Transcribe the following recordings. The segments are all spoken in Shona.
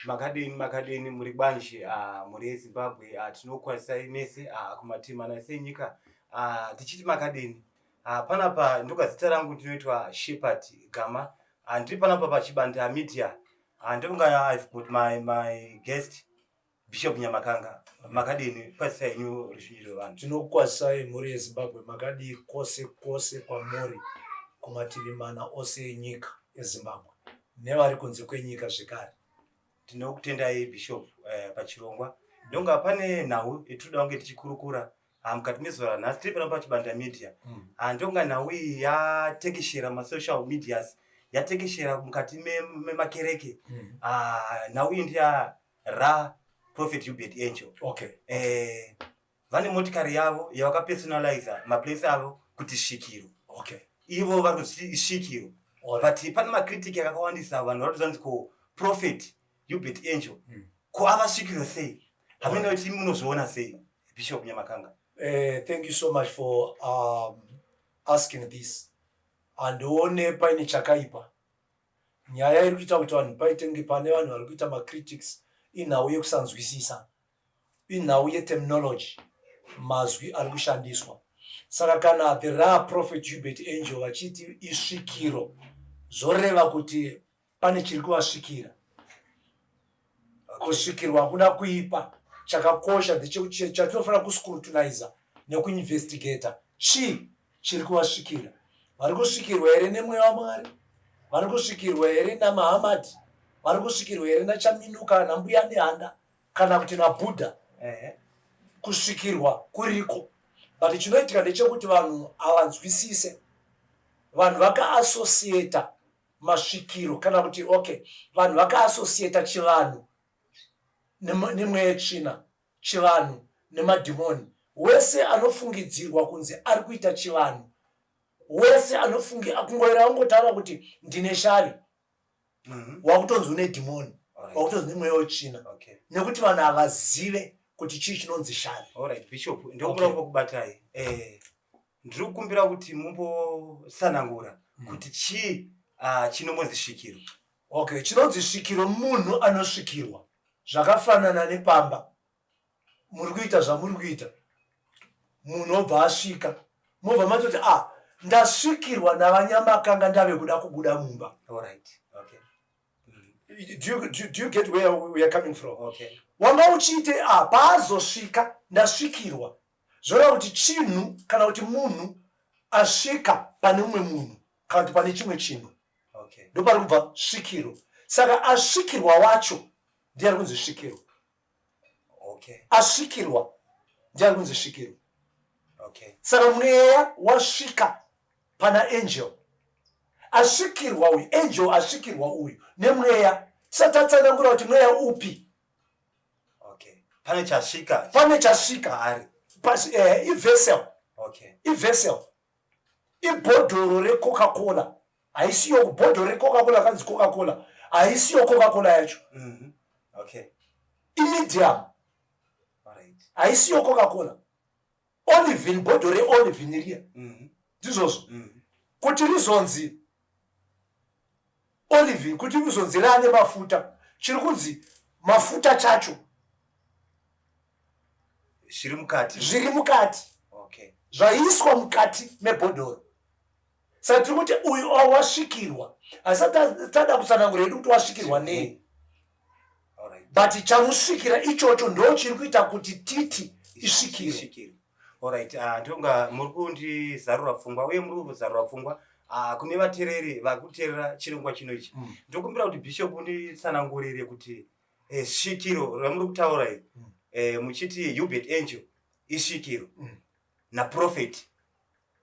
Makadini muri banje muri Zimbabwe tinokwasai mese kumatimana senyika tichiti makadini panapa ndoga zita rangu ndinoitwa Shepherd Gama ndiri panapa pachibanda media ndonga I've got my guest Bishop Nyamakanga makadini kwasai nyu rishiro vanhu tinokwasai muri Zimbabwe makadi kose kwamuri kumatimana ose enyika eZimbabwe nevari kunze kwenyika zvekare. Tinokutendai Bishop pachirongwa ndonga pane nhau itoda kunge tichikurukura mukati mezuva ranhasi tiri panapa pachibanda media ndonga nhau iyi yatekeshera masocial medias yatekeshera mukati memakereke nhau iyi ndiya Prophet Hubert Angel. Okay. Vane motikari yavo yavakapersonaliza maplace avo kuti Shikiro. Okay. Ivo vari kuti Shikiro. But pane makritiki yakawandisa vanhu vari kuzanzi ko Prophet Hubert Angel ko ava Shikiro sei hamene kuti munozviona sei Bishop Nyamakanga? Thank you so much for asking this. Andione paine chakaipa nyaya iri kuita kuti vanhu paitenge pane vanhu vari kuita macritics inhau yekusanzwisisa, inhau yeterminology, mazwi ari kushandiswa. Saka kana the Prophet Hubert Angel vachiti isvikiro zoreva kuti pane chiri kuvasvikira. Kusvikirwa hakuna kuipa. Chakakosha ndechekuti chatinofanira kuscrutiniza nekuinvestigata chiri kuvasvikira. Vari kusvikirwa here nemweya waMwari? Vari kusvikirwa here naMuhammad? Vari kusvikirwa here naChaminuka naMbuya Nehanda kana kuti naBudha? Kusvikirwa kuriko. But chinoitika ndechekuti vanhu havanzwisise. Vanhu vakaasosieta masvikiro kana kuti vanhu vakaasosieta chivanhu nemweya tsvina, chivanhu nemadhimoni. Wese anofungidzirwa kunzi ari kuita chivanhu, wese akungoera angotaura kuti ndine shari, wakutonzi une dhimoni, wakutonzi nemweya wetsvina, nekuti vanhu havazive kuti chii chinonzi shari. Alright Bishop, ndokuda kubatai ndiri kukumbira kuti mumbosanangura kuti chii chinonzi svikiro. Okay, chinonzi svikiro munhu anosvikirwa zvakafanana nepamba. Muri kuita zvamuri kuita, munhu obva asvika mobva matoti ndasvikirwa naVanyamakanga ndave kuda kubuda mumba. Alright. Okay. Do you get where we are coming from? Okay. Wanga uchiite paazosvika ndasvikirwa zvoreva kuti chinhu kana kuti munhu asvika pane mumwe munhu kana kuti pane chimwe chinhu. Okay. Ndo pari kubva svikiro. Saka asvikirwa wacho ndiye ari kunzi svikiro. Okay. Asvikirwa ndiye ari kunzi svikiro. Okay. Saka mweya wasvika pana angel, asvikirwa uyu angel, asvikirwa uyu nemweya. Satatsanangura kuti mweya upi. Okay. Pane chasvika Ari ivessel. Okay. Ivessel ibhodhoro reCoca-Cola. Haisiyo bhodhoro reCoca-Cola kanzi Coca-Cola, haisiyo Coca-Cola yacho. Okay. Imedium. Alright. Haisiyo Coca-Cola. Olivin, bhodhoro reolivin riya. Ndizvozvo. Kuti rizonzi olivin, kuti rizonzi rane mafuta, chiri kunzi mafuta chacho zviri mukati. Okay. Zvaiswa mukati mebhodhoro. Saka tiri kuti uyu wasvikirwa, asi tada kutsanangura yedu kuti wasvikirwa nei. But chamusvikira ichocho ndo chiri kuita kuti titi isvikiro. Alright, ndonga muri kundizarura pfungwa uye muri kuzarura pfungwa kune vateereri vakuteerera chirongwa chino ichi. Ndokumbira kuti Bishop unditsanangurire kuti svikiro ramuri kutaura iri muchiti Hubert Angel isvikiro naProphet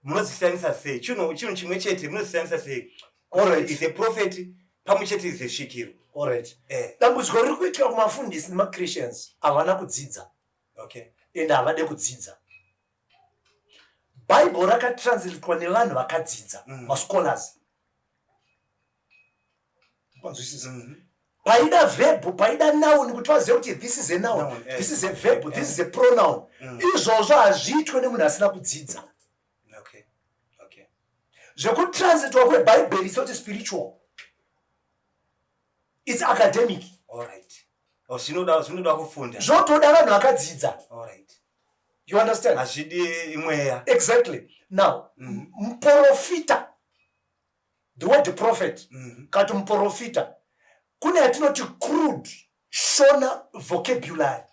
munozvisanisa sei? Chinhu chimwe chete munozvisanisa sei? Alright. Is a prophet pamwe chete is a svikiro. Alright. Dambudziko riri kuitika kumafundisi nemaChristians havana kudzidza. Okay. Ende havade kudzidza. Bible rakatranslitwa nevanhu vakadzidza, mascholars. Paida verb, paida noun kuti vazive kuti this is a noun, this is a verb, this is a pronoun. Izvozvo hazviitwe nemunhu asina kudzidza. Okay. Okay. Zvekutranslitwa kweBhayibheri is not spiritual. It's academic. Alright. zvinoda kufunda. Zvotoda vanhu vakadzidza. All right. You understand? Hazvidi mweya. Exactly. Now, muprofita, the word prophet, kati muprofita, kune yatinoti crude shona vocabulary.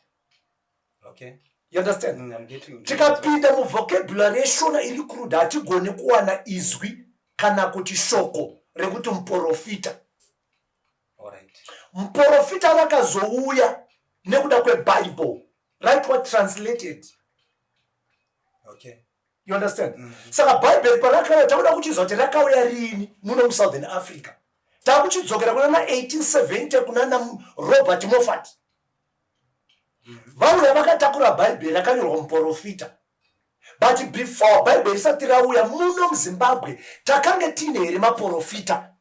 Okay. You understand? I'm getting. Tikapinda muvocabulary yeshona iri crude hatigoni kuwana izwi kana kuti shoko rekuti muprofita. All right. Muprofita rakazouya nekuda kweBible. Right, what translated. Okay. You understand? Saka Bible parakauya takuda kuchizwa kuti rakauya rini muno muSouthern Africa. Takuchidzokera kuna 1870 kuna Robert Moffat. Vauya vakatakura Bible rakanyorwa muprofita. But before Bible isati rauya muno muZimbabwe takange tine here maprofita.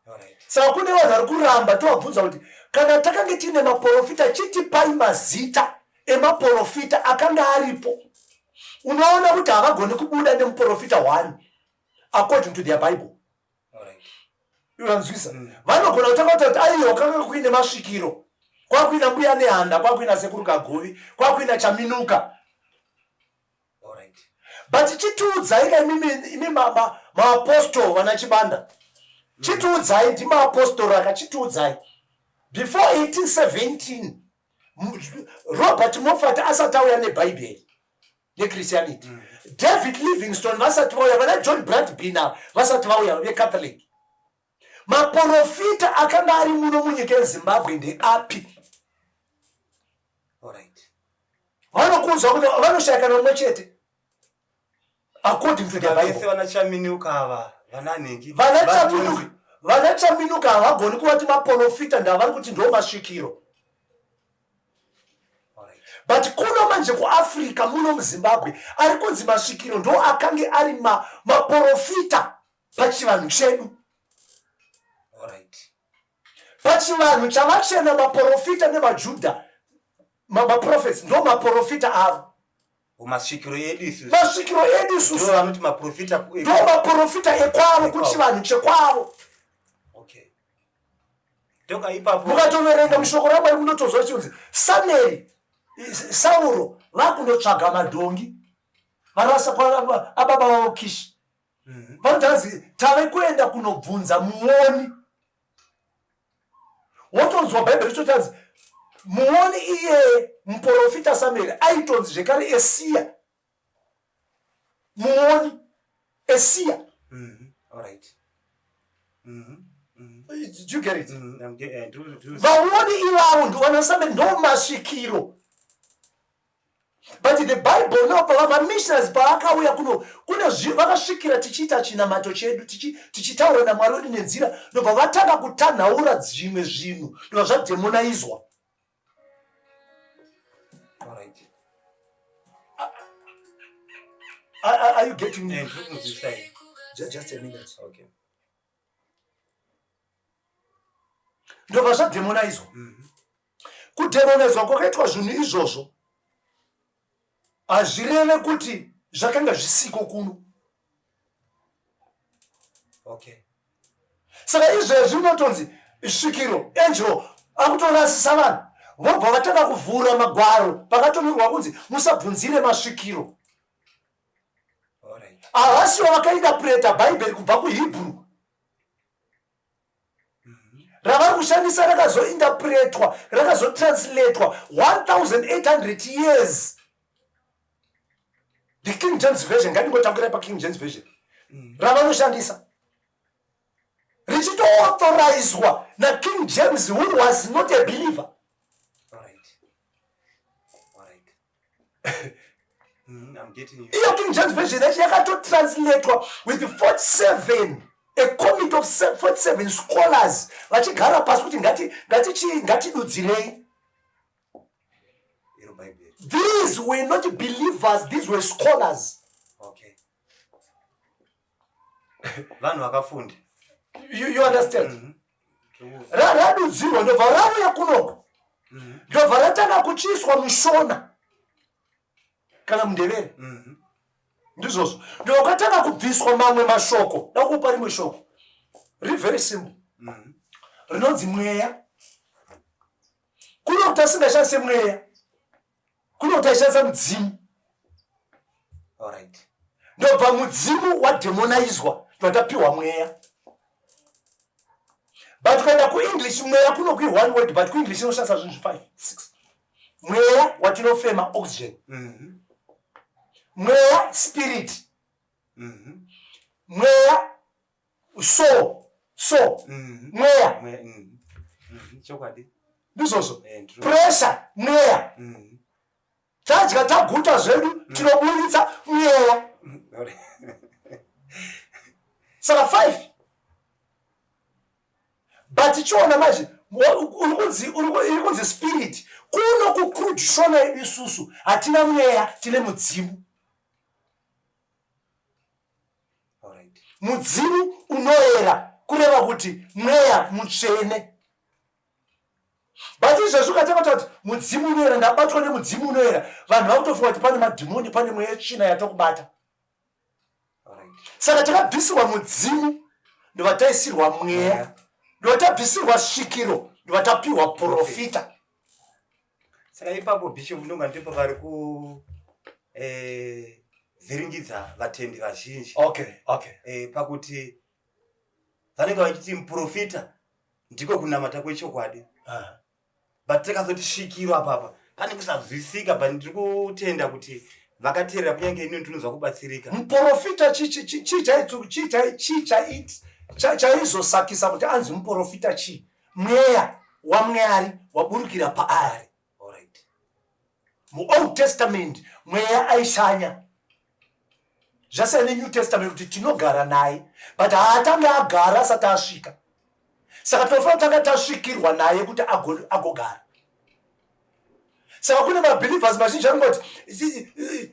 Alright. Saka kune vanhu vari kuramba tovabvunza kuti kana takange tine maprofita chitipai mazita emaprofita akanga aripo. Unoona kuti havagoni kubuda nemuprofita 1 according to their Bible. Alright. Uyanzwisa? Vanogona kutanga kuti aiyo kanga kuine masvikiro. Kwakuina mbuya nehanda, kwakuina sekuru Kagovi, kwakuina Chaminuka. Alright. But chitiudzai imi maapostol vana Chibanda. Chitiudzai ndi maapostol akachitiudzai. Before 1817, Robert Moffat asati auya neBhayibheri neChristianity. David Livingstone vasati vauya, vana John Bradbina vasati vauya veCatholic. Maprofita akanga ari muno munyika yeZimbabwe ndeapi? Alright. Vanokuudzwa kuti vanoshayikana mumwe chete according to the Bible. Vana Chaminuka ava vananhingi. Vana Chaminuka havagoni kuva kuti maprofita ndavari kuti ndo masvikiro. Alright. But kuno manje kuAfrica muno muZimbabwe ari kunzi masvikiro ndo akange ari maprofita pachivanhu chedu. Alright. Pachivanhu chavachena maprofita nevaJudha, maprophets ndo maprofita avo. Masvikiro yedu isusu. Masvikiro yedu isusu. Ndo vanoti maprofita. Ndo maprofita ekwavo kuchivanhu chekwavo. Okay. Toka ipapo. Mukatoverenga mushoko raMwari munotozwa chinzi Samueri, Sauro vakundotsvaga madhongi. Varasa kwa ababa vavo Kishi. Vanoti tave kuenda kunobvunza muoni. Wotonzwa Bhaibheri richotazi muoni iye muprofita Samueri aitonzi zvekare Esiya. Muoni Esiya. Alright. Did you get it? Vaoni ivavo ndo vana Samueri ndo masvikiro. But the Bible no pava missionaries paakauya kuno kune vakasvikira tichiita chinamato chedu tichitaura naMwari wedu nenzira ndobva vatanga kutanhaura zvimwe zvinhu ndobva zvademonaizwa. Alright. Are you getting me? Just a minute. Okay. Ndobva zvademonaizwa. Kudemonaizwa kwakaitwa zvinhu izvozvo hazvireve kuti zvakanga zvisiko kuno. Okay. Saka izvezvi unotonzi svikiro angel akutorasisa vanhu vobva vatanga kuvhura magwaro pakatonyorwa kunzi musabvunzire masvikiro. Alright. Havasiwo vakainterpreta Bhaibheri kubva kuHebrew. Ravari kushandisa rakazointerpretwa, rakazotranslatewa 1800 years. The King James Version, ngandingotakurai paKing James Version. Ravanoshandisa. Richito-authorizwa naKing James, who was not a believer. Alright. Alright. I'm getting you. Iyo King James Version yacho yakatotranslatewa with 47, a committee of 47 scholars vachigara pasi kuti ngatidudzirei. These were not believers, these were scholars. Okay. Vanhu vakafunda. You understand? Radudzirwa ndobva rauya kunoko. Ndobva ratanga kuchiiswa mushona kana mundevere. Ndizvozvo. Ndobva kwatanga kubviswa mamwe mashoko. Ndakupa rimwe shoko. Riri very simple. Rinonzi mweya. kunokuti asingashandise mweya, kunokuti aishandisa mudzimu. Alright. Ndobva mudzimu wademonizwa ndatapiwa mweya. But kuenda kuEnglish mweya kunokwi one word, but kuEnglish inoshandisa zvinhu 5 6. Mweya watinofema oxygen. Mweya spirit. Mweya soul. Mweya. Chokwadi. Ndizvozvo. Pressure mweya. Tadya taguta zvedu tinobuditsa mweya. Saka 5. But chiona manje uri kunzi spirit kuno kukrudishona isusu hatina mweya tine mudzimu. Alright. Mudzimu unoera kureva kuti mweya mutsvene. But izvezvo ukatanga kuti mudzimu unoera, ndabatwa nemudzimu unoera, vanhu vakutofunga kuti pane madhimoni, pane mweya tsvina yatokubata. Alright. Saka takabvisirwa mudzimu ndovataisirwa mweya, ndovatabvisirwa svikiro ndovatapiwa profita. Saka ipapo Bishop ndonga ndipo vari ku vhiringidza vatendi vazhinji. Okay. Pakuti vanenge vachiti muprofita ndiko kunamata kwechokwadi. But takazoti svikiro apapa pane kusazwisika, but ndiri kutenda kuti vakateerera kunyange ini ndinonzwa kubatsirika. Muprofita chaizosakisa kuti anzi muprofita chi? Mweya waMwari waburukira paari. Alright. MuOld Testament mweya aishanya. Zvasiyana neNew Testament kuti tinogara naye, but haatanga agara asati asvika. Saka tofanira kutanga tasvikirwa naye kuti agogara. Saka kune mabelievers mazhinji anongoti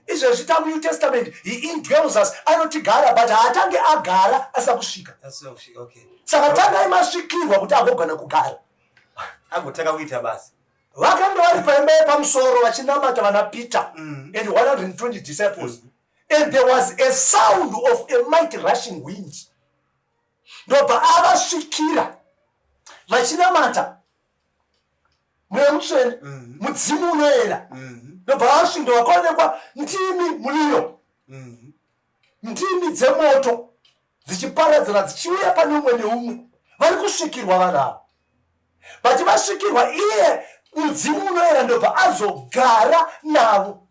izvezvi tamuNew Testament he indwells us, anotigara but haatange agara asina kusvika. Okay. Saka tangai masvikirwa kuti agogona kugara. Agotanga kuita basa. Vakanga vari paimba yepamusoro vachinamata vana Peter and 120 disciples. And there was a sound of a mighty rushing wind. Ndobva avasvikira vachinamata mweya mutsvene, mudzimu unoera. Ndobva vasvinda vakaonekwa ndimi muliro, ndimi dzemoto dzichiparadzana dzichiuya pane umwe neumwe. Vari kusvikirwa vanhu ava. But vasvikirwa iye mudzimu unoera ndobva azogara navo.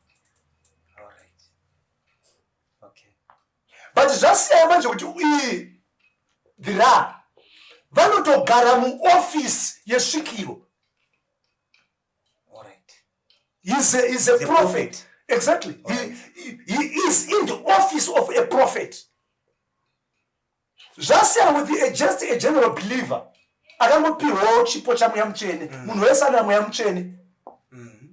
But zvasiyana manje kuti iyi dhira vanotogara muofisi yesvikiro. He's a prophet. Exactly. He is in the office of a prophet. Zvasiyana with just a general believer. Akangopiwawo chipo chamweya mutsvene. Munhu wese ana mweya mutsvene.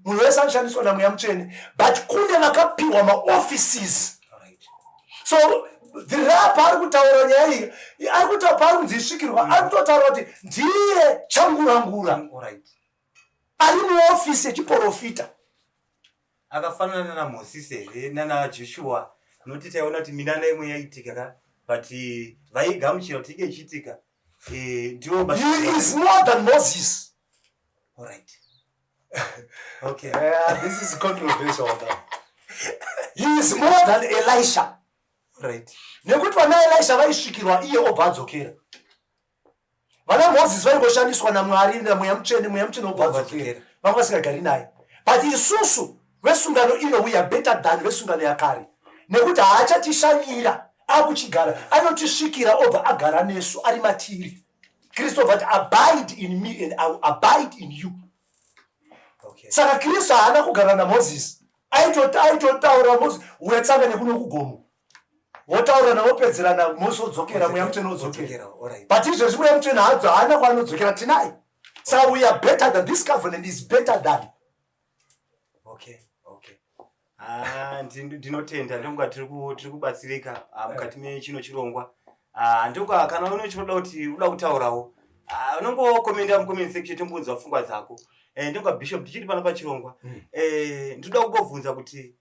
Munhu wese anoshandiswa namweya mutsvene. But kune vakapiwa maoffices. So dhirapa ari kutaura nyaya iyi, ari kutaura pari kunzi isvikirwa, ari kutotaura kuti ndiye changurangura. Ari muofisi yechiprofita. Akafanana naMoses here nanaJoshua, noti taiona kuti minana imwe yaitika, but vaigamuchira kuti ike ichitika. He is more than Moses. Alright. Okay. This is controversial now. He is more than Elisha. Right. Nekuti vana Elisha vaisvikirwa iye obva adzokera. Vana Moses vaingoshandiswa naMwari namweya mutsvene obva adzokera. Vanga vasingagari naye. But isusu vesungano ino we are better than vesungano yakare. Nekuti haachatishanyira akuchigara, anotisvikira obva agara nesu ari matiri. Kristu obva ati abide in me and I will abide in you. Okay. Saka Kristu haana kugara naMoses. Aitotaura Moses uyatsanga nekuno kugomo. Wotaura nawopedzerana Mose odzokera mweya mutsvene odzokera. But izvezvi mweya mutsvene haana kwaanodzokera tinaye. So we are better than this covenant is better than. Okay. Ndinotenda ndonga tiri kubatsirika mukati mechino chirongwa. Ndoka kana unochiroda kuti uda kutaurawo, unongokomenda mucomment section tombunza pfungwa dzako. Ndoka Bishop tichiri pana pachirongwa. Ndoda kungobvunza kuti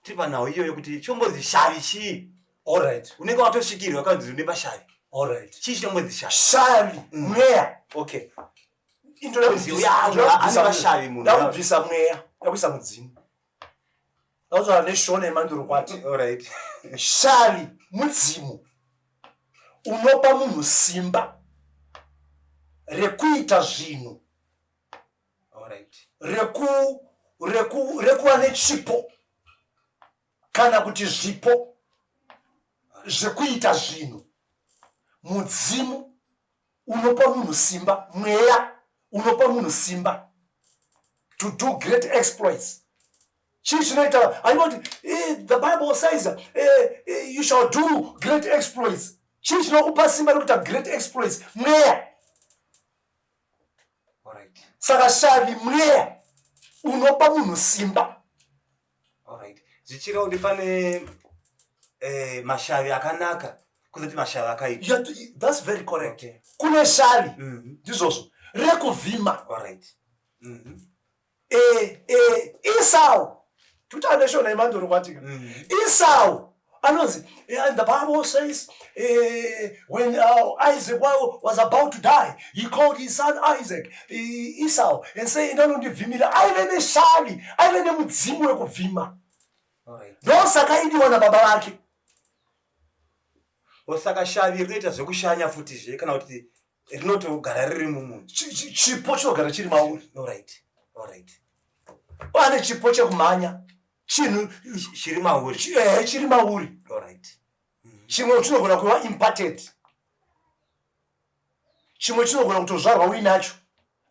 tiri panawo iyoyo kuti chombozi shavi chii? Alright. Unenge watosvikirwa wakanzi une pashavi. Alright. Chii chombozi shavi? Shavi mweya. Okay. ndakubvisa mweya ndakuisa mudzimu ndakutsvara neshona yemanduro kwati Alright. shavi mudzimu unopa munhu simba rekuita zvinhu Alright. rekuva nechipo kana kuti zvipo zvekuita zvinhu. Mudzimu unopa munhu simba, mweya unopa munhu simba to do great exploits. Chii chinoita hainoti the Bible says you shall do great exploits. Chii chinokupa simba rekuita great exploits? Mweya. Alright. Saka shavi mweya unopa munhu simba. Alright. Zvichirawo ndi pane mashavi akanaka kuzoti mashavi akaipa. That's very correct. Okay. Kune shavi ndizvozvo rekuvhima. Alright. Esau tutandeshona imandoro kwatika. Esau anonzi, and the Bible says when Isaac was about to die, he called his son Isaac Esau and said ndinondivhimira aive neshavi, aive nemudzimu wekuvhima. Alright. Ndosaka idiwa nababa vake. Osaka shavi rinoita zvekushanya futizve kana kuti rinotogara riri mumunhu. Chipo chinogara chiri mauri. Alright. Alright. Pane chipo chekumhanya chinhu chiri mauri. Chiri mauri. Alright. Chimwe chinogona kuva imparted. Chimwe chinogona kutozvarwa uinacho.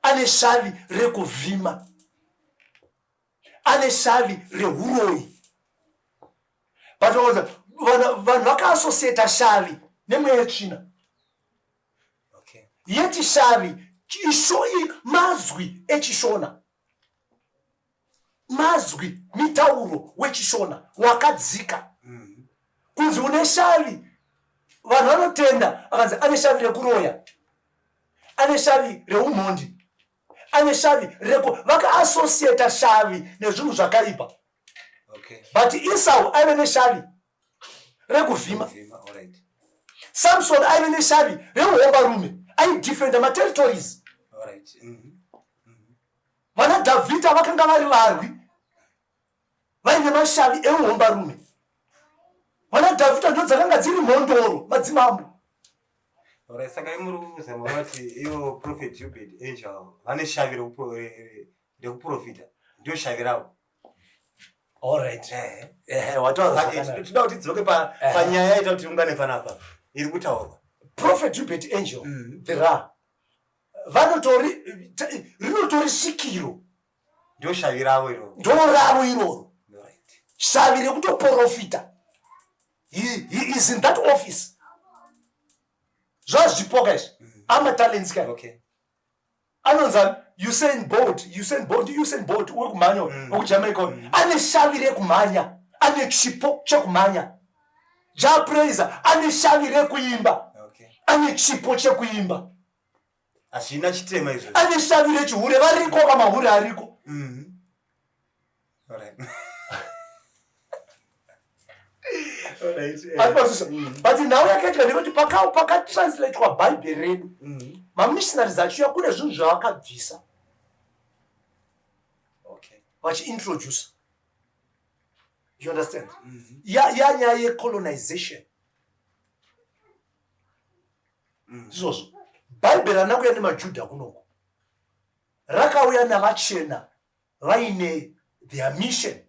Ane shavi rekuvhima. Ane shavi rehuroi. Vanhu vakaasosieta shavi nemweya tsvina. Okay. Yeti shavi mazwi echishona. Mazwi mitauro wechishona wakadzika. Kunzi une shavi vanhu vanotenda akanzi ane shavi rekuroya, ane shavi reumhondi, ane shavi vakaasosieta shavi nezvinhu zvakaipa. Okay. But Esau aive neshavi rekuvhima. Alright. Samson aive neshavi reuhombarume, aidefenda materitories. Alright. Vana Dhavhidha vakanga vari varwi vaine mashavi euhombarume. Vana Dhavhidha ndo dzakanga dziri mhondoro madzimambo. Alright, saka muri kuzama kuti iyo prophet Jubed angel vane shavi rekuprofita ndio shavi ravo. Alright. Wataura toda kuti tidzoke panyaya yaita kuti ungane panapa iri kutaurwa. Prophet Jubed angel vanotori rinotori sikiro ndio shavi ravo iro. Ndo ravo iroro. Alright. Shavi rekutoprofita. He is in that office. Zvazvipoka izvi amatalents kai. Okay. Anonza Usain Bolt wekumhanya wekujamaica ane shavi rekumhanya, ane chipo chekumhanya. Japraiser ane shavi rekuimba. Okay. Ane chipo chekuimba. Ashina chitema izvo. Ane shavi rechihure, variko kamahure ariko. Alright. But now yakaitwa ndekuti pakatranslatewa Bible redu. Mamissionaries achiuya kune zvinhu zvavakabvisa. Okay. Vachiintroduce. You understand? Yanyaya yecolonization. Izvozvo. Bible rana kuya nemaJudha kunoko. Rakauya navachena vaine their mission.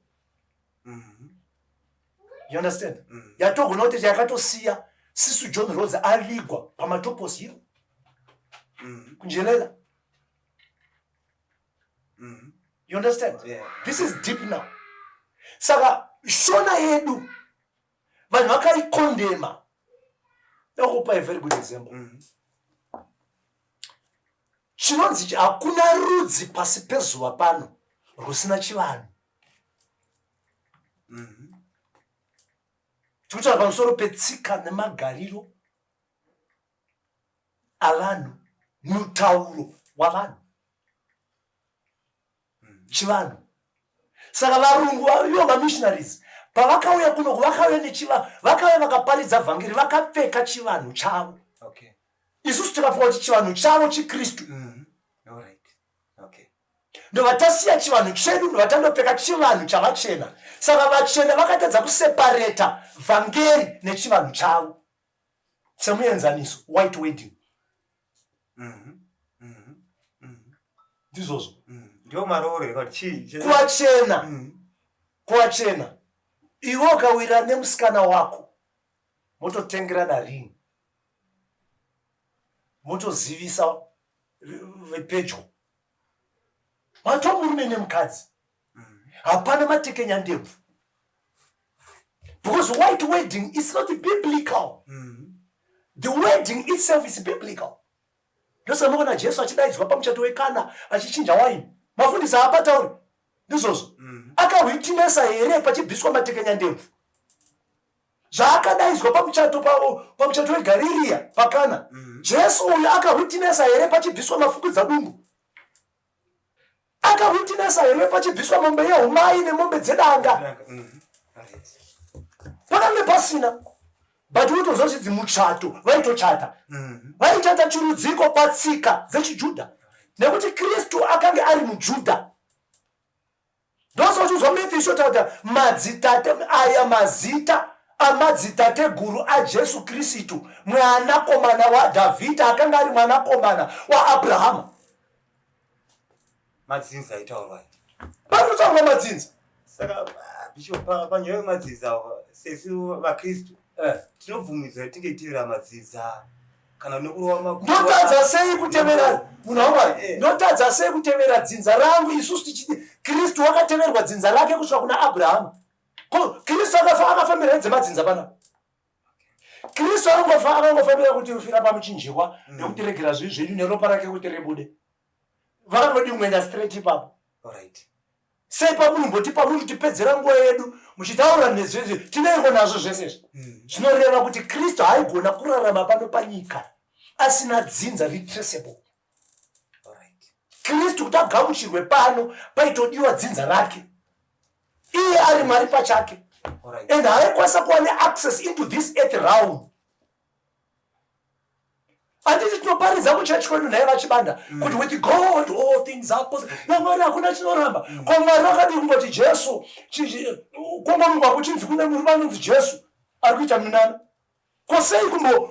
You understand? Yatogona kuti yakatosiya Sisu John Rhodes avigwa pamatoposi iro. Kunjelela. You understand? Yeah. This is deep now. Saka shona yedu vanhu vakaikondema. Ndakupa a very good example. Chinonzi hakuna rudzi pasi pezuva pano rusina chivanhu. Tikuta pamusoro petsika nemagariro avanhu, mutauro wavanhu. Chivanhu. Saka varungu ivo mamissionaries pavakauya kuno vakauya nechivanhu, vakauya vakaparidza vhangeri vakapfeka chivanhu chavo. Okay. Isusu tikafunga kuti chivanhu chavo chiKristu. Alright. ndovatasiya chivanhu chedu ndovatandopfeka chivanhu chavachena. Saka vachena vakatadza kusepareta vhangeri nechivanhu chavo. Semuenzaniso white wedding ndizvozvo ndio marore kuti kuvachena iwe ukawira nemusikana wako mototengerana ring, motozivisa vepedyo, matomurume nemukadzi, hapana matekenya ndebvu, because white wedding is not biblical. The wedding itself is biblical. Ndosanokona Jesu achidaidzwa pamuchato wekana achichinja waini, mafundisi haapatauri ndizvozvo. Akahwitinesa here pachibviswa matekenya ndebvu? Zvaakadaidzwa pamuchato weGarirea pakana, Jesu uyu akahwitinesa here pachibviswa mafukidza dumbu? Akahwitinesa here pachibviswa mombe yehumai nemombe dzedanga? Pakange pasina. But utoziva kuti muchato vaitochata, vaichata chirudziko patsika dzechiJudha, nekuti Kristu akanga ari muJudha. Ndosachizwa Mefisho takuti mazita amadzitateguru aJesu Kristu, mwanakomana waDhavhidhi, akanga ari mwanakomana waAbhurahama. madzinza aitaurwa panotaurwa madzinza. Saka Bishop panyaya yemadzinza sesu vaKristu tinobvumidzwa tinge tivira madzinza kana nokurowa makuru. Ndotadza sei kutevera ndotadza sei kutevera dzinza rangu isusu tichiti Kristu akateverwa dzinza rake kusvika kuna Abrahama? Kristu akafambira dzemadzinza pana. Kristu akangofambira kuti ufira pamuchinjikwa nekuteregera zvivi zvenyu neropa rake kuti ribude. Vakangodi mwenda straight ipapo. Alright. Sei pamunomboti tipedzera nguva yedu muchitaura nezvezvi tineiko nazvo zvese zvinoreva kuti Kristu haigona kurarama pano panyika asina dzinza retraceable. Kristu kuti agamuchirwe pano paitodiwa dzinza rake, iye ari Mwari pachake, and haikwanisa kuva neaccess into this earth realm. Handiti tinoparidza kuchechi kwedu naye vachibanda kuti with God all things are possible. Namwari hakuna chinoramba. Ko Mwari vakadi kungoti Jesu kungomugwa kuchinzi kune muri vanonzi Jesu ari kuita munana. Ko sei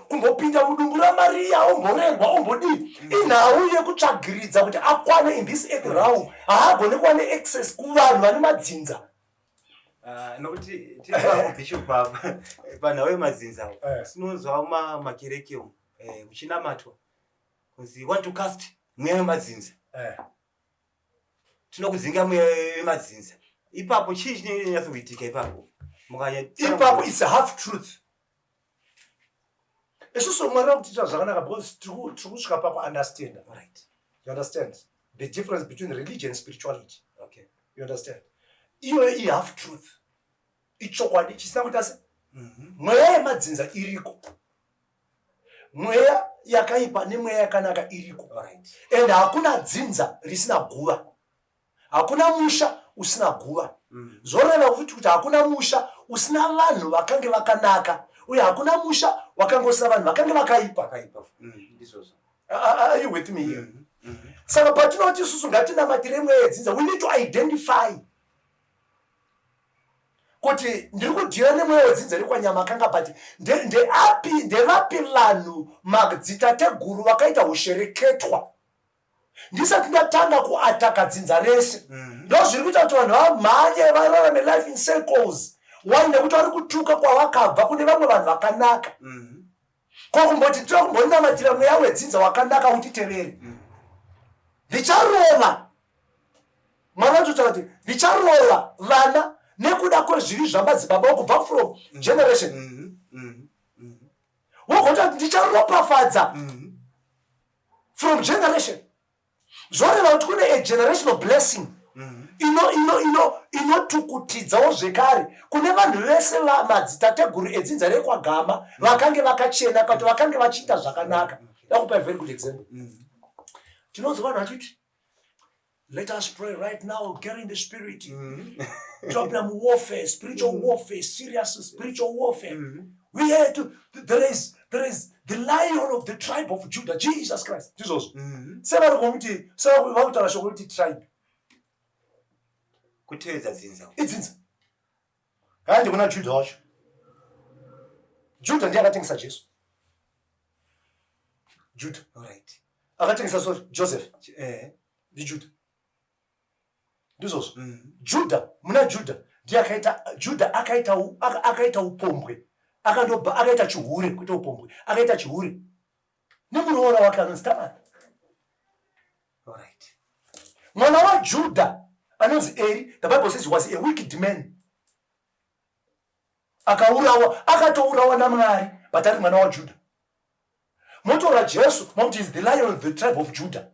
kumbopinda mudumbu raMaria omborerwa ombodii inhau yekutsvagiridza kuti akwane in this earth realm, haagone kuva neaccess kuvanhu vane madzinza. Nokuti tiri Bishop panhau yemadzinza tinonzwa makereke kuchinamatwa kunzi want to cast mweya wemadzinza, tinokudzinga mweya wemadzinza. Ipapo chii chinonyatsa kuitika ipapo? Ipapo it's a half truth. Isusu Mwari akutiita zvakanaka because tiri kusvika pakuunderstand. Right. You understand the difference between religion and spirituality? Okay. You understand? Iyo half truth ichokwadi chisina kuti asi mweya yemadzinza iriko, mweya yakaipa nemweya yakanaka iriko. And hakuna dzinza risina guva, hakuna musha usina guva. Zoreva kuti hakuna musha usina vanhu vakange vakanaka, uye hakuna musha wakange usina vanhu vakange vakaipa. Are you with me here? Saka patinoti isusu ngatinamatire mweya yedzinza, we need to identify kuti ndiri kudhira nemweya wedzinza riri kwanyama akanga pati ndevapi vanhu madzitateguru vakaita ushereketwa ndisati ndatanga kuataka dzinza rese. Ndo zviri kuita kuti vanhu vamhanye vararame life in circles. Why? Nekuti vari kutuka kwavakabva kune vamwe vanhu vakanaka. Kokumboti tira kumbonamatira mweya wedzinza wakanaka utitevere, ndicharova Mwari vatotaura kuti ndicharova vana nekuda kwezvivi zvamadzibaba okubva from generation. Wogota ndicharopafadza from generation. Zvoreva kuti kune a generational blessing inotukutidzawo zvekare kune vanhu vese madzitateguru edzinza rekwagama vakange vakachena kuti vakange vachiita zvakanaka. Ndakupa a very good example. Tinonzwa vanhu vachiti let us pray right now, get in the spirit. Problem warfare, spiritual warfare, serious spiritual warfare. We had to, there is the Lion of the tribe of Judah, Jesus Christ. Jesus. Several community, several tribe. kutevedza dzinza. Idzinza. Kandi kuna Juda wacho. Juda ndiye akatengesa Jesu. Juda. Alright. Akatengesa Joseph. Ndi Juda. Ndizozvo. Juda, muna Juda ndiye akaita upombwe. Akaita chihure kuita upombwe. Akaita chihure. Nemuroora wake anonzi Tamari. Alright. Mwana wa Juda anonzi Eri, the Bible says he was a wicked man. Akatourawa naMwari, but ari mwana wa Juda. Motora Jesu, mount is the lion of the tribe of Judah.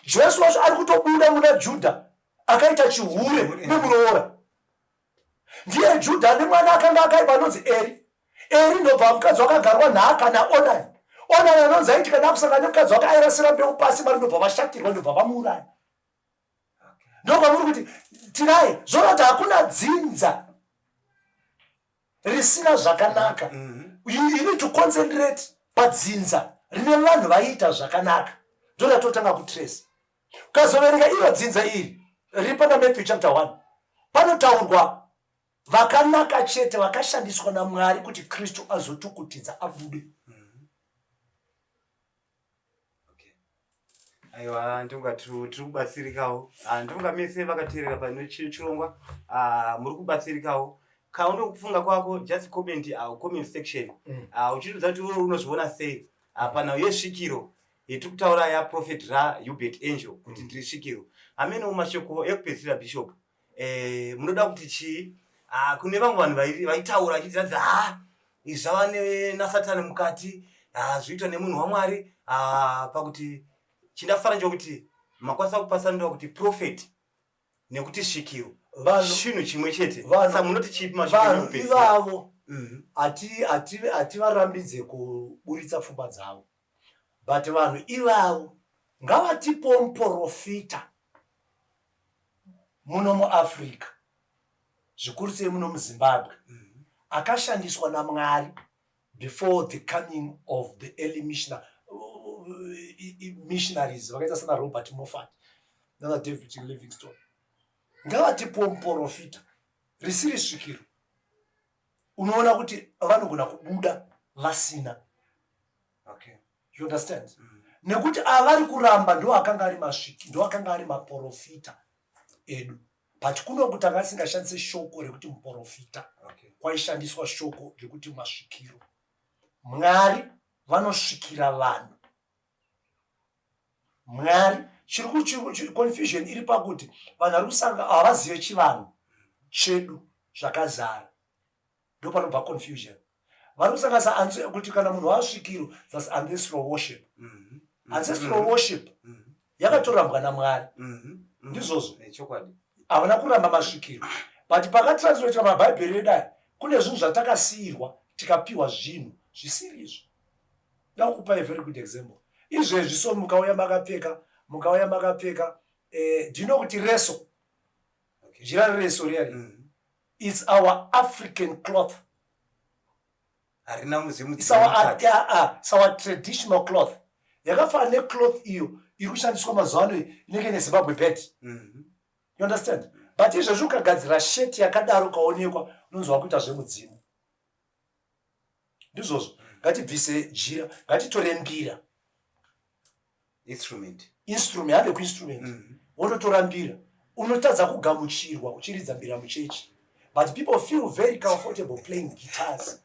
Jesu wacho ari kutobuda muna Juda, akaita chihure nemuroora. Ndiye Juda ane mwana akanga akaipa anonzi Eri. Eri ndobva mukadzi wakagarwa nhaka naOnani. Onani anonzi aiti kana kusangana nemukadzi wakairasira mbeu pasi mari ndobva vashatirwa ndobva vamuuraya. Ndobva muri kuti tirai zvoroti hakuna dzinza risina zvakanaka. You need to concentrate padzinza rine vanhu vaiita zvakanaka. Ndoratotanga kutrace. Ukazoverenga iro dzinza iri riri pana Matthew chapter 1. Panotaurwa vakanaka chete vakashandiswa naMwari kuti Kristu azotukutidza abude. Aiwa, ndonga tiri kubatsirikawo. Ndonga mese vakateerera pano chirongwa muri kubatsirikawo. Kaundo kufunga kwako just comment comment section. Uchitudza kuti unozviona sei pana yesvikiro yetiri kutaura yaProphet Hubert Angel kuti ndiri svikiro. Amene mumashoko ekupedzisira bishop. Munoda kuti chii? Kune vamwe vanhu vaitaura achidza izvava naSatani mukati, zvoitwa nemunhu waMwari, pakuti chindafanira chokuti makwanisa kupasanirwa kuti prophet nekuti svikiro chinhu chimwe chete. Saka munoti chipi vanhu ivavo hativarambidze kuburitsa pfungwa dzavo, but vanhu ivavo ngavatipo muprofita muno muAfrica, zvikuru sei muno muZimbabwe, akashandiswa naMwari before the coming of the early missionaries vakaita sana Robert Moffat nana David Livingstone. Ngavatipo muprofita risiri svikiro. Unoona kuti vanogona kubuda vasina. Okay. You understand? Nekuti avari kuramba ndo akanga ari masviki, ndo akanga ari maprofita edu. But kuno kuti akasingashandise shoko rekuti muprofita. Okay. Kwaishandiswa shoko rekuti masvikiro. Mwari vanosvikira vanhu. Mwari chiri confusion iri pakuti vanhu vari kusanga havazive chivanhu chedu zvakazara. Ndo panobva confusion. Vari kusanganisa kuti kana munhu wasvikiro that's ancestral worship. Ancestral worship yakatorambwa naMwari. Ndizvozvo. Chokwadi. Havana kuramba masvikiro. But pakatranslate mabhaibheri edu aya kune zvinhu zvatakasiyirwa tikapiwa zvinhu zvisiri izvo. Ndakupa a very good example. Izvezvi so mukauya makapfeka ndino kuti reso. Jira reso riya. It's our African cloth. It's our traditional cloth. Yakafanana necloth iyo iri kushandiswa mazuva ano inenge neZimbabwe bed. You understand? But izvezvi ukagadzira sheti yakadaro ukaonekwa unonzwa kuita zvemudzimu. Ndizvozvo. Ngatibvise jira, ngatitore mbira. Instrument Hande kuinstrument. Wonotora mbira. Unotadza kugamuchirwa uchiridza mbira muchechi. But people feel very comfortable playing guitars.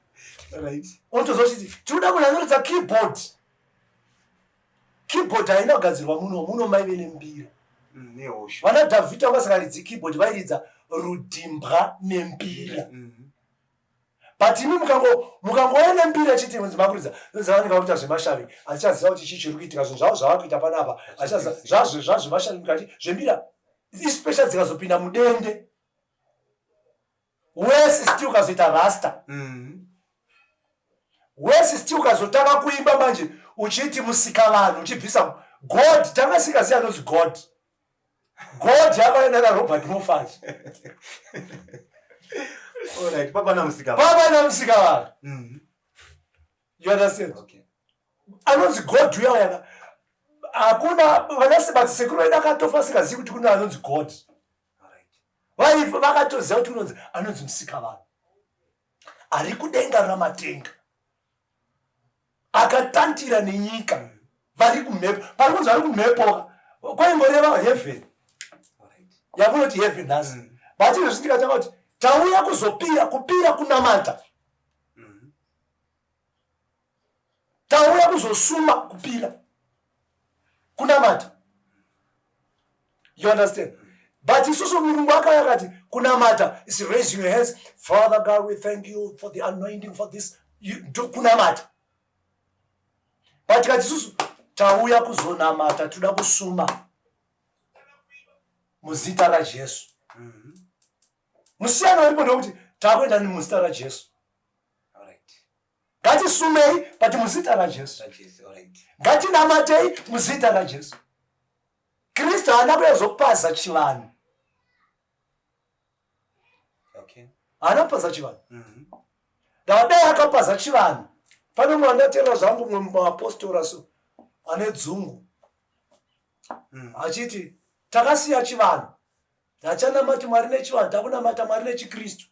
Right. Unotozva kuti tinoda munhu anoridza keyboard. Keyboard haina kugadzirwa muno maive nembira. Vana Davhidha vasingaridzi keyboard vairidza rudimbwa nembira. But imi mukangoya nembira chete makuridza zvavanenge vakuita zvemashavi achichaziva kuti chii chiri kuitika, zvinhu zvavo zvavakuita panapa achichaziva zvazvemashavi mukati zvembira especially dzikazopinda mudende. Wesi still ukazoita rasta. Wesi still ukazotanga kuimba manje uchiti musika vanhu uchibvisa God. Tanga singaziva anonzi God. God yakaenda naRobert Moffat. Alright, Papa na musika vanhu. You understand? Okay. Anonzi God uya hakuna vanasekuru vedu akatofa singazivi kuti kuna anonzi God. Alright. vakatoziva kuti anonzi Musikavanhu ari kudenga ramatenga akatantira nenyika vari kumhepo pari kunzi vari kumhepo kwaingoreva heaven yamunoti heaven nhasi but izvo zvitikatanga kuti tauya kuzopira kupira kunamata tauya kuzosuma kupira kunamata. You understand? But isusu Mulungu akati kunamata is raising your hands. Father God, we thank you for the anointing for this. You do kunamata. But kati isusu tauya kuzonamata tuda kusuma muzita raJesu. Musiyana uripo ndokuti takwenda muzita raJesu. Ngati sumei but muzita raJesu. Ngati namatei muzita raJesu. Kristu haana kuzopaza chivanhu. Haana chivanhu. Dai akapaza chivanhu. Pane mwana ndatera zvangu muapostora so ane dzungu. Achiti takasiya chivanhu. Tachanamati Mwari nechivanhu, takunamata Mwari nechikristu.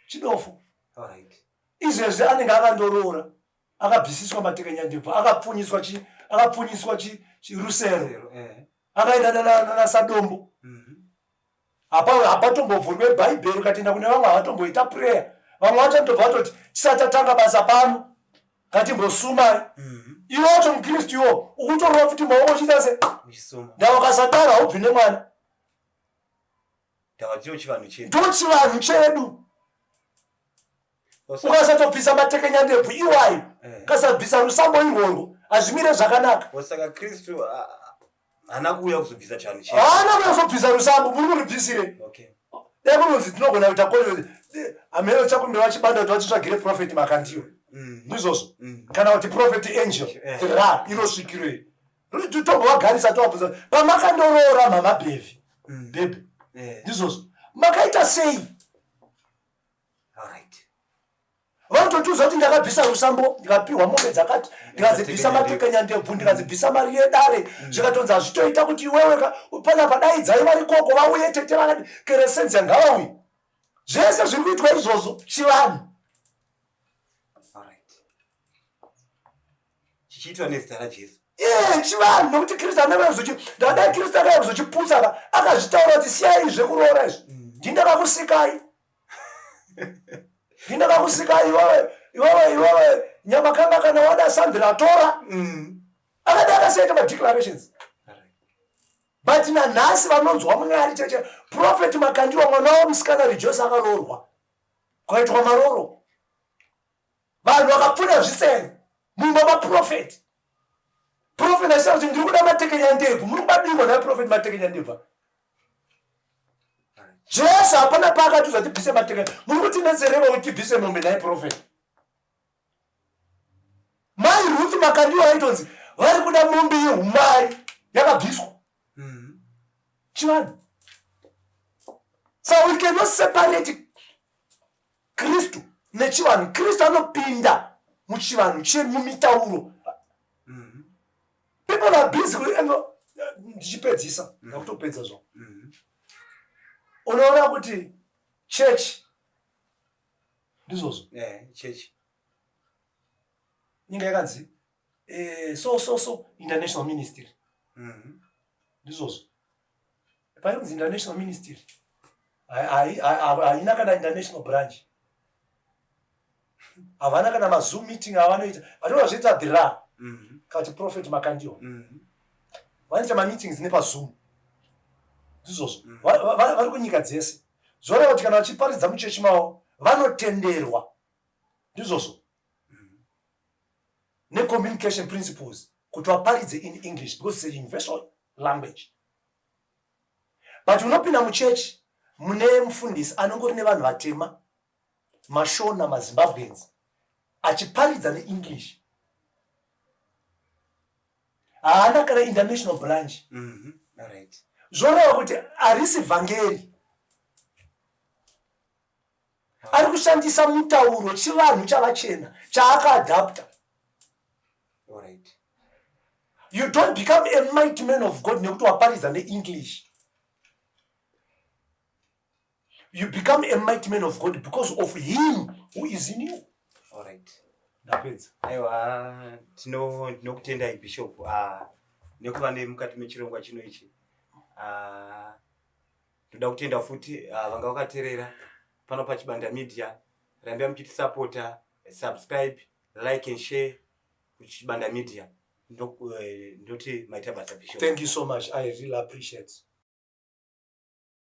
Chinofu. Izvezvi anenge akandoroora. Akabvisiswa matekenya ndebvu, akapfunyiswa rusero. Akaenda naSadombo. Hapatombovhurwe bhaibheri ukatenda kune vamwe havatomboita pureya. Vamwe vachandobva vatoti tisatatanga basa pano ngatimbosumai. Iwe wacho mukristu iwo ukutorova futi maoko uchita se ndavakasadaro haubvi nemwana. Ndo chivanhu chedu. Ukasatobvisa matekenya ndebvu iwayo ukasabvisa rusambo irworwo hazvimire zvakanaka. Saka Kristu haana kuuya kuzobvisa chivanhu chedu. Haana kuuya kuzobvisa rusambo, muri kuribvisire. Dai kunonzi tinogona kuita konyo amene chakumbira chibanda kuti watitsvagire profeti makandiwo. Ndizvozvo. Kana kuti profeti angel ra inosvikirei. Tombovangarisa tovabvisa pamakandoroora mama bhevhi. Bebe. Ndizvozvo. Makaita sei? Vanototiudza kuti ndakabvisa rusambo ndikapihwa mombe dzakati ndikazibvisa matekenya ndebvu ndikazibvisa mari yedare zvikatonzi hazvitoita kuti iwewe panapa daidzai vari koko vauye tete vakati keresenzi ngavauye. Zvese zviri kuitwa izvozvo chivanhu. Chichiitwa nezita raJesu. Chivanhu nokuti Kristu ndadai Kristu akauya kuzochiputsa akazvitaura kuti siyai zvekuroora izvi. Ndindakakusikai. Ndindakakusikai iwewe nyama kanga kana wada Sandra Tora. Akada akasaita madeclarations. But nanhasi vanonzwa Mwari cheche prophet makandiwa mwana wamusikana Rejoice akaroorwa. Kwaitwa maroro. Vanhu vakapfuna zvisere mumba maprofeti. Prophet ashauri kuti ndiri kuda matekenya ndebvu. Muri kubadingwa naprofeti matekenya ndebvu. Jesu hapana paakatiudza tibvise matekenya. Muri kuti netsereva kuti tibvise mombe naye profeti. Mai Ruth makandiwa aitonzi vari kuda mombe yehumai yakabviswa. Chivanhu. So we cannot separate Kristu nechivanhu. Kristu anopinda muchivanhu chedu mumitauro. People are busy. Ndichipedzisa ndakutopedza zvo. Unoona kuti church ndizvozvo. Church. Nyika yakanzi so international ministry. Ndizvozvo. Painzi international ministry. Haina kana international branch. Havana kana mazoom meeting avanoita. Vatovazviita dhira. Kati prophet makandiwa. Vanoita mameetings nepazoom. Ndizvozvo. Vari kunyika dzese. Zvoreva kuti kana vachiparidza muchechi mavo vanotenderwa. Ndizvozvo. Ne-communication principles kuti vaparidze in English because it's a universal language. But unopinda muchechi mune mufundisi anongori nevanhu vatema mashona maZimbabweans achiparidza neEnglish. Haana kana international branch. Zvoreva kuti harisi vhangeri. Ari kushandisa mutauro chivanhu chavachena chaakaadapta. You don't become a mighty man of God nekuti waparidza neEnglish. You become a mighty man of God because of him who is in you. All right. Ndapedza. Aiwa, tinokutendai Bishop nekuva nemukati mechirongwa chino ichi. Toda kutenda futi vanga vakateerera pano paChibanda Media. Rambai muchitisapota, subscribe, like and share kuChibanda Media. Ndoti maita basa Bishop. Thank you so much. I really appreciate.